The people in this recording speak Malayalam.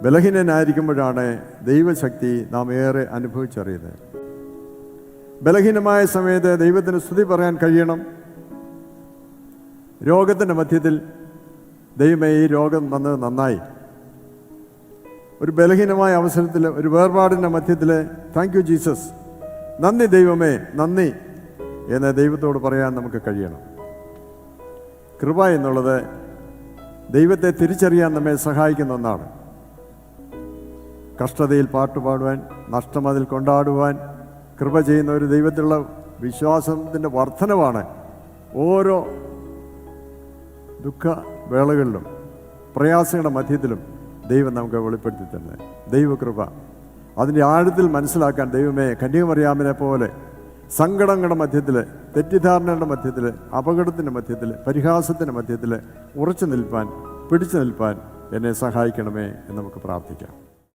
ബലഹീനനായിരിക്കുമ്പോഴാണ് ദൈവശക്തി നാം ഏറെ അനുഭവിച്ചറിയുന്നത്. ബലഹീനമായ സമയത്ത് ദൈവത്തിന് സ്തുതി പറയാൻ കഴിയണം. രോഗത്തിൻ്റെ മധ്യത്തിൽ ദൈവമേ ഈ രോഗം വന്നത് നന്നായി. ഒരു ബലഹീനമായ അവസരത്തിൽ, ഒരു വേർപാടിൻ്റെ മധ്യത്തിൽ താങ്ക് യു ജീസസ്, നന്ദി ദൈവമേ നന്ദി എന്ന് ദൈവത്തോട് പറയാൻ നമുക്ക് കഴിയണം. കൃപ എന്നുള്ളത് ദൈവത്തെ തിരിച്ചറിയാൻ നമ്മെ സഹായിക്കുന്ന ഒന്നാണ്. കഷ്ടതയിൽ പാട്ടുപാടുവാൻ, നഷ്ടം അതിൽ കൊണ്ടാടുവാൻ കൃപ ചെയ്യുന്ന ഒരു ദൈവത്തിലുള്ള വിശ്വാസത്തിൻ്റെ വർധനവാണ് ഓരോ ദുഃഖവേളകളിലും പ്രയാസങ്ങളുടെ മധ്യത്തിലും ദൈവം നമുക്ക് വെളിപ്പെടുത്തി തരുന്നത്. ദൈവകൃപ അതിൻ്റെ ആഴത്തിൽ മനസ്സിലാക്കാൻ ദൈവമേ കന്യകമറിയാമിനെ പോലെ സങ്കടങ്ങളുടെ മധ്യത്തിൽ, തെറ്റിദ്ധാരണയുടെ മധ്യത്തിൽ, അപകടത്തിൻ്റെ മധ്യത്തിൽ, പരിഹാസത്തിൻ്റെ മധ്യത്തിൽ ഉറച്ചു നിൽപ്പാൻ, പിടിച്ചു നിൽപ്പാൻ എന്നെ സഹായിക്കണമേ എന്ന് നമുക്ക് പ്രാർത്ഥിക്കാം.